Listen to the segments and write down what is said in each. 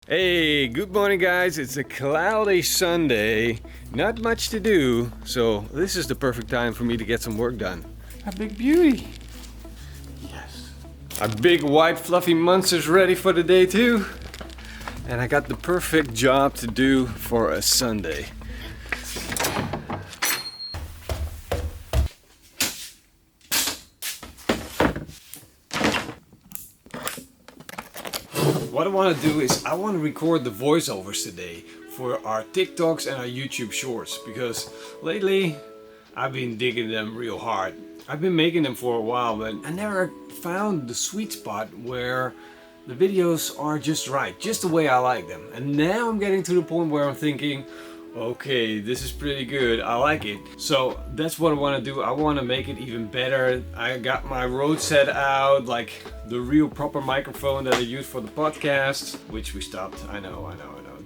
Hey, good morning guys. It's a cloudy Sunday. Not much to do, so this is the perfect time for me to get some work done. A big beauty. Yes. A big white fluffy monster's ready for the day too. And I got the perfect job to do for a Sunday. What I want to do is I want to record the voiceovers today for our TikToks and our YouTube shorts, because lately I've been digging them real hard. I've been making them for a while, but I never found the sweet spot where the videos are just right, just the way I like them. And now I'm getting to the point where I'm thinking, okay, this is pretty good, I like it. So that's what I want to do. I want to make it even better. I got my Rode set out, like the real proper microphone that I use for the podcast, which we stopped. I know,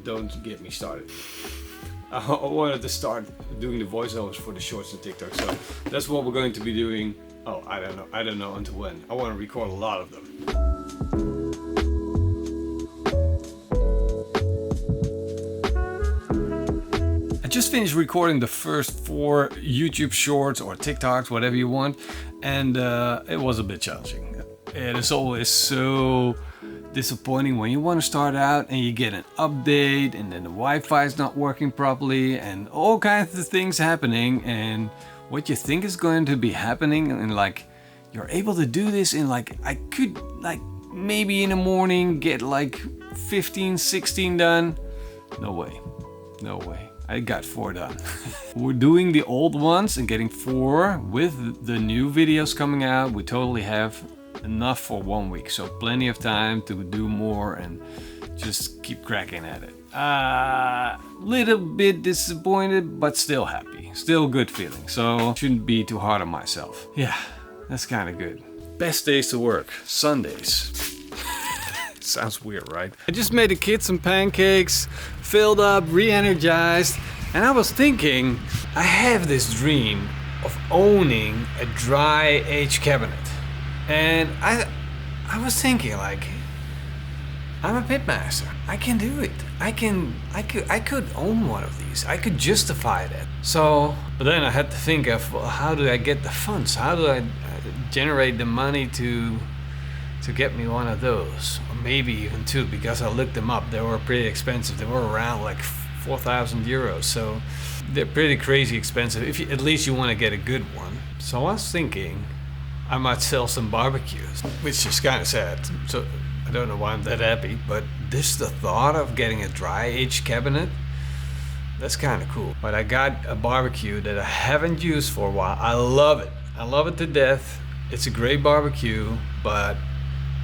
don't get me started. I wanted to start doing the voiceovers for the shorts and TikTok, so that's what we're going to be doing. Oh, I don't know until when. I want to record a lot of them. I just finished recording the first 4 YouTube shorts or TikToks, whatever you want, and it was a bit challenging. It is always so disappointing when you want to start out and you get an update and then the Wi-Fi is not working properly and all kinds of things happening, and what you think is going to be happening, and like you're able to do this in like, I could like maybe in the morning get like 15, 16 done. No way. I got 4 done. We're doing the old ones and getting 4 with the new videos coming out. We totally have enough for 1 week, so plenty of time to do more and just keep cracking at it. Little bit disappointed, but still happy. Still good feeling, so shouldn't be too hard on myself. Yeah, that's kind of good. Best days to work, Sundays. Sounds weird, right? I just made the kids some pancakes, filled up, re-energized, and I was thinking, I have this dream of owning a dry age cabinet. And I was thinking, like, I'm a Pitmaster. I can do it. I could own one of these. I could justify that. So, but then I had to think of, well, how do I get the funds? How do I generate the money to get me one of those? Or maybe even 2, because I looked them up. They were pretty expensive. They were around like 4,000 euros. So they're pretty crazy expensive. If you, at least you want to get a good one. So I was thinking I might sell some barbecues, which is kind of sad. So I don't know why I'm that happy, but this, the thought of getting a dry age cabinet, that's kind of cool. But I got a barbecue that I haven't used for a while. I love it. I love it to death. It's a great barbecue, but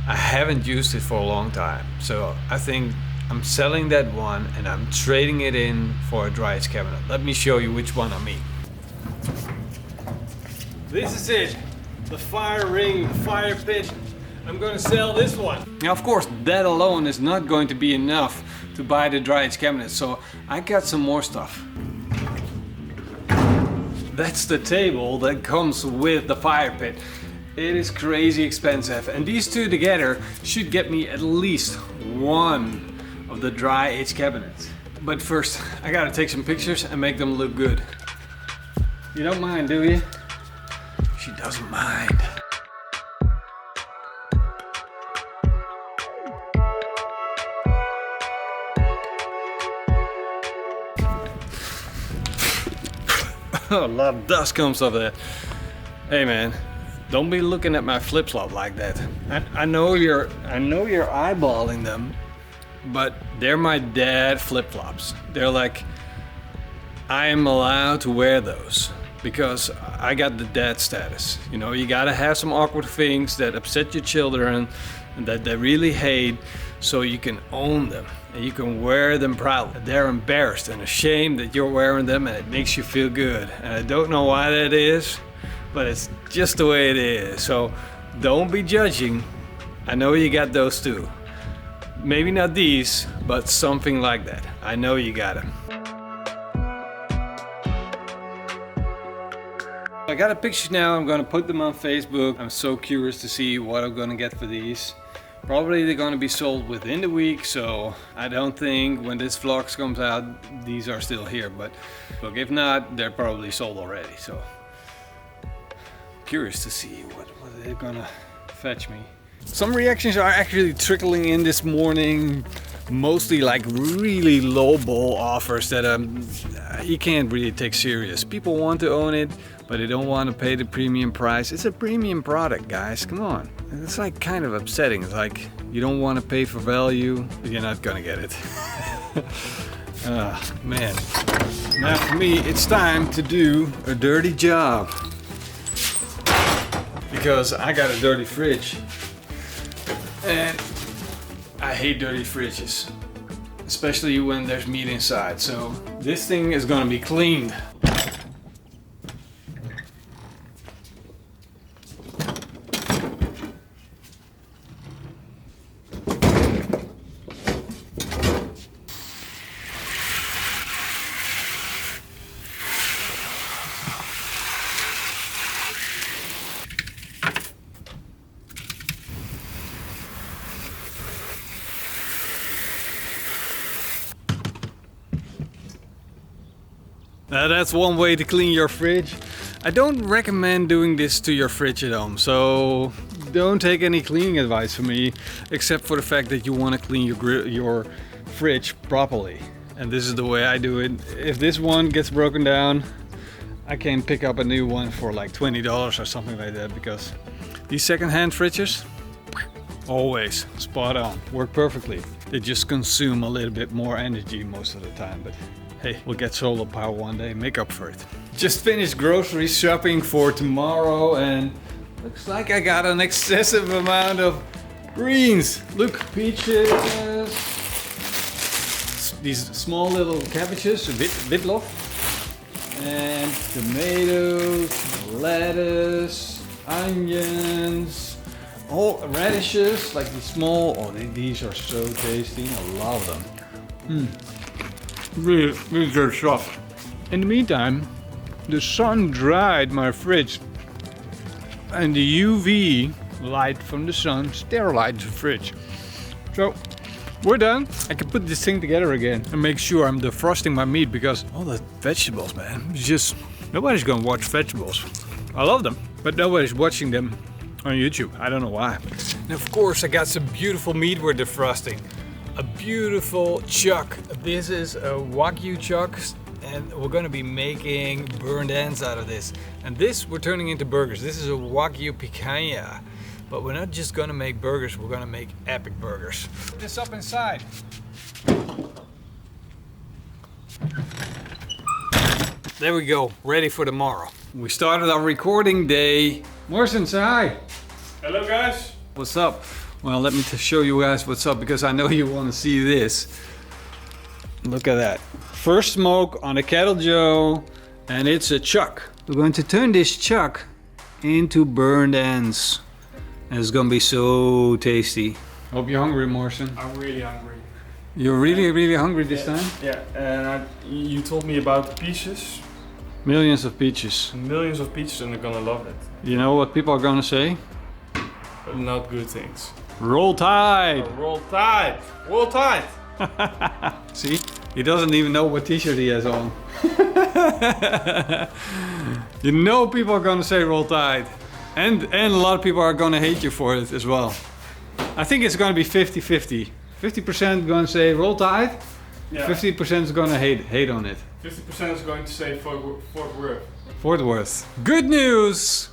I haven't used it for a long time. So I think I'm selling that one and I'm trading it in for a dry age cabinet. Let me show you which one I mean. This is it. The fire ring, the fire pit. I'm going to sell this one. Now, of course, that alone is not going to be enough to buy the dry age cabinet, so I got some more stuff. That's the table that comes with the fire pit. It is crazy expensive, and these 2 together should get me at least 1 of the dry age cabinets. But first, I gotta take some pictures and make them look good. You don't mind, do you? She doesn't mind. A lot of dust comes off that. Hey man, don't be looking at my flip-flop like that. I know you're eyeballing them, but they're my dad flip-flops. They're like, I am allowed to wear those because I got the dad status. You know, you gotta have some awkward things that upset your children and that they really hate, so you can own them and you can wear them proudly. They're embarrassed and ashamed that you're wearing them, and it makes you feel good. And I don't know why that is, but it's just the way it is. So don't be judging. I know you got those too. Maybe not these, but something like that. I know you got them. I got a picture now. I'm gonna put them on Facebook. I'm so curious to see what I'm gonna get for these. Probably they're gonna be sold within the week, so I don't think when this vlog comes out, these are still here. But look, if not, they're probably sold already. So curious to see what they're gonna fetch me. Some reactions are actually trickling in this morning, mostly like really low ball offers that you can't really take serious. People want to own it, but they don't want to pay the premium price. It's a premium product, guys, come on. It's like kind of upsetting. It's like you don't want to pay for value, but you're not gonna get it. Man. Now for me, it's time to do a dirty job. Because I got a dirty fridge. And I hate dirty fridges. Especially when there's meat inside. So this thing is gonna be cleaned. Now that's one way to clean your fridge. I don't recommend doing this to your fridge at home, so don't take any cleaning advice from me, except for the fact that you want to clean your fridge properly. And this is the way I do it. If this one gets broken down, I can pick up a new one for like $20 or something like that, because these second-hand fridges, always spot on, work perfectly. They just consume a little bit more energy most of the time, but hey, we'll get solar power one day, make up for it. Just finished grocery shopping for tomorrow and looks like I got an excessive amount of greens. Look, peaches, these small little cabbages, witlof, and tomatoes, lettuce, onions, all radishes, like these small, oh these are so tasty, I love them. Really, really good stuff. In the meantime, the sun dried my fridge and the UV light from the sun sterilized the fridge. So we're done. I can put this thing together again and make sure I'm defrosting my meat, because all the vegetables, man, it's just, nobody's gonna watch vegetables. I love them, but nobody's watching them on YouTube. I don't know why. And of course I got some beautiful meat we're defrosting. A beautiful chuck. This is a Wagyu chuck, and we're gonna be making burned ends out of this. And this we're turning into burgers. This is a Wagyu picanha. But we're not just gonna make burgers, we're gonna make epic burgers. Put this up inside. There we go, ready for tomorrow. We started our recording day. Morrison, say hi. Hello guys. What's up? Well, let me show you guys what's up, because I know you want to see this. Look at that. First smoke on a Kettle Joe, and it's a chuck. We're going to turn this chuck into burned ends. And it's going to be so tasty. Hope you're hungry, Morrison. I'm really hungry. You're really hungry this time? Yeah, and you told me about the peaches. Millions of peaches. Millions of peaches, and they're gonna love it. You know what people are going to say? But not good things. Roll Tide! Oh, roll Tide! Roll Tide! See? He doesn't even know what t-shirt he has on. You know people are gonna say Roll Tide. And a lot of people are gonna hate you for it as well. I think it's gonna be 50-50. 50% gonna say Roll Tide, Yeah. 50% is gonna hate on it. 50% is going to say Fort Worth. Fort Worth. Good news!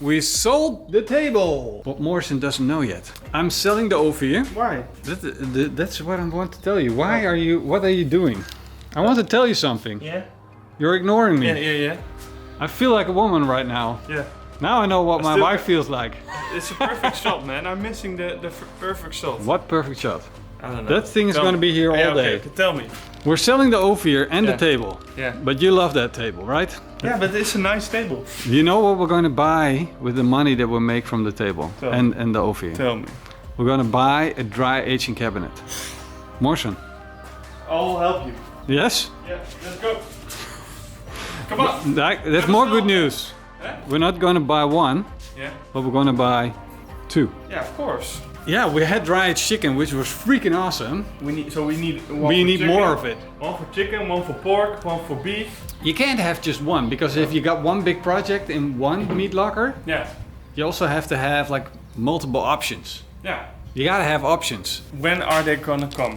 We sold the table! What Morrison doesn't know yet. I'm selling the ovier. Why? That's what I want to tell you. What are you doing? I want to tell you something. Yeah? You're ignoring me. Yeah. I feel like a woman right now. Yeah. Now I know what my wife feels like. It's a perfect shot, man. I'm missing the perfect shot. What perfect shot? I don't know. That thing is going to be here all day. Okay, tell me. We're selling the ovier and the table. Yeah. But you love that table, right? Yeah, but it's a nice table. You know what we're going to buy with the money that we make from the table and the ovier? Tell me. We're going to buy a dry aging cabinet. Morrison. I'll help you. Yes? Yeah, let's go. Come on. That's more good news. Huh? We're not going to buy one, Yeah. but we're going to buy two. Yeah, of course. Yeah, we had dry aged chicken, which was freaking awesome. We need one We for need chicken, more of it. One for chicken, one for pork, one for beef. You can't have just one, because if you got one big project in one meat locker, Yeah. you also have to have like multiple options. Yeah. You gotta have options. When are they gonna come?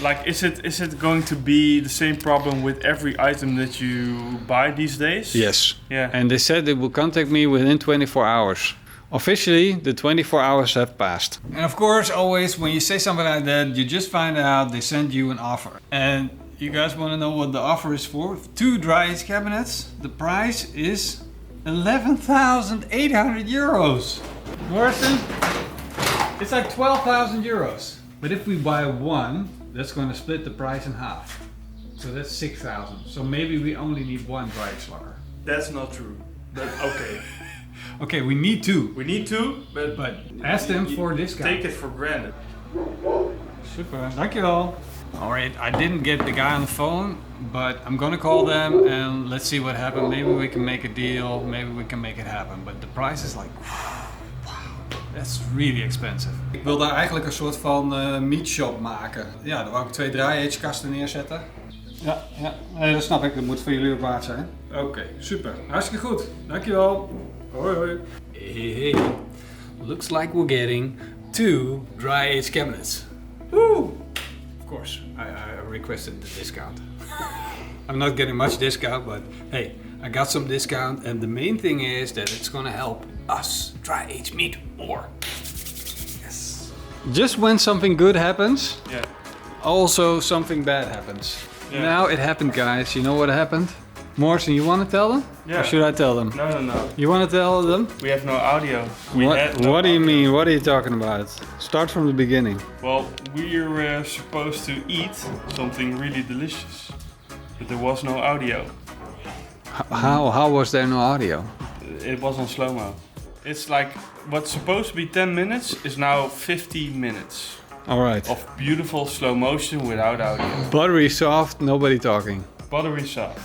Like, is it going to be the same problem with every item that you buy these days? Yes. Yeah. And they said they will contact me within 24 hours. Officially, the 24 hours have passed. And of course, always when you say something like that, you just find out they send you an offer. And you guys want to know what the offer is for? 2 dry aged cabinets. The price is 11,800 euros. Morrison, it's like 12,000 euros. But if we buy one, that's going to split the price in half. So that's 6,000. So maybe we only need one dry aged locker. That's not true. But okay. Okay, we need 2. We need to, But ask them for a discount. Take it for granted. Super, dankjewel. Alright, I didn't get the guy on the phone, but I'm gonna call them and let's see what happens. Maybe we can make a deal, maybe we can make it happen. But the price is like, wow, that's really expensive. Ik wil daar eigenlijk een soort van meat shop maken. Ja, daar wou ik 2 dry-aged kasten neerzetten. Ja, nee, dat snap ik. Dat moet voor jullie ook waard zijn. Oké, super. Hartstikke goed. Dankjewel. Hoi hoi. Hey. Looks like we're getting 2 dry-aged cabinets. Woo! Of course, I requested the discount. I'm not getting much discount, but hey, I got some discount, and the main thing is that it's gonna help us dry-aged meat more. Yes. Just when something good happens, Yeah. also something bad happens. Yeah. Now it happened, guys. You know what happened? Morrison, you want to tell them? Yeah. Or should I tell them? No. You want to tell them? We have no audio. We had no What do you audio. mean? What are you talking about? Start from the beginning. Well, we were supposed to eat something really delicious, but there was no audio. How was there no audio? It was on slow-mo. It's like what's supposed to be 10 minutes is now 50 minutes All right. of beautiful slow motion without audio. Buttery soft, nobody talking. Buttery soft.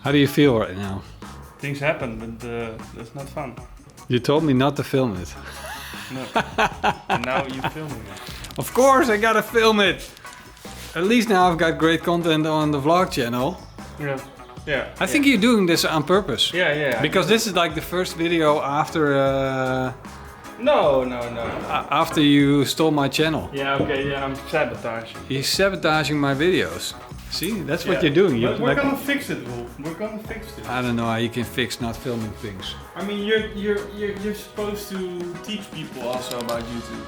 How do you feel right now? Things happen, but that's not fun. You told me not to film it. No. And now you're filming it. Of course I gotta film it! At least now I've got great content on the vlog channel. Yeah. Yeah. I think you're doing this on purpose. Yeah. Because this is like the first video after No. after you stole my channel. Yeah, okay, yeah, I'm sabotaging. You're sabotaging my videos. See, that's what Yeah. you're doing. But we're like, gonna fix it, Wolf. We're gonna fix it. I don't know how you can fix not filming things. I mean, you're supposed to teach people also about YouTube,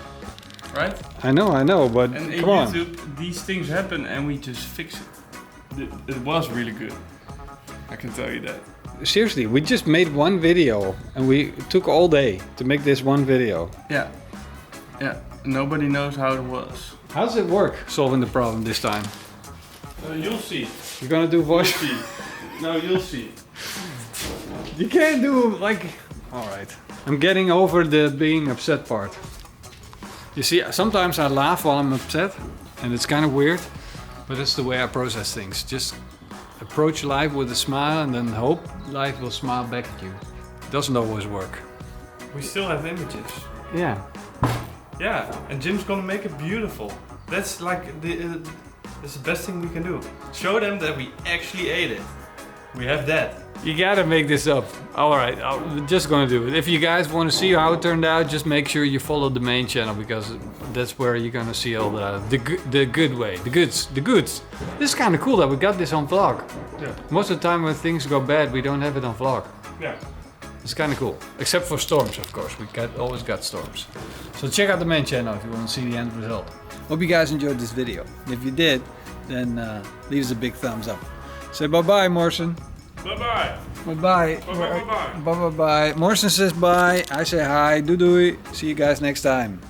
right? I know, but And in come on. YouTube, these things happen, and we just fix it. It was really good. I can tell you that. Seriously, we just made one video and we took all day to make this one video. Yeah. Nobody knows how it was. How does it work, solving the problem this time? You'll see. You're gonna do voice... You'll see. No, you'll see. You can't do like... Alright. I'm getting over the being upset part. You see, sometimes I laugh while I'm upset and it's kind of weird, but it's the way I process things. Just approach life with a smile and then hope life will smile back at you. It doesn't always work. We still have images. Yeah. Yeah, and Jim's gonna make it beautiful. That's like that's the best thing we can do. Show them that we actually ate it. We have that. You gotta make this up. Alright, I'm just gonna do it. If you guys want to see how it turned out, just make sure you follow the main channel because that's where you're gonna see all the good way, the goods. This is kind of cool that we got this on vlog. Yeah. Most of the time when things go bad, we don't have it on vlog. Yeah. It's kind of cool. Except for storms, of course. We always got storms. So check out the main channel if you want to see the end result. Hope you guys enjoyed this video. If you did, then leave us a big thumbs up. Say bye-bye, Morrison. Bye-bye. Bye-bye. Bye-bye. Bye-bye. Morrison says bye. I say hi. Doei doei. See you guys next time.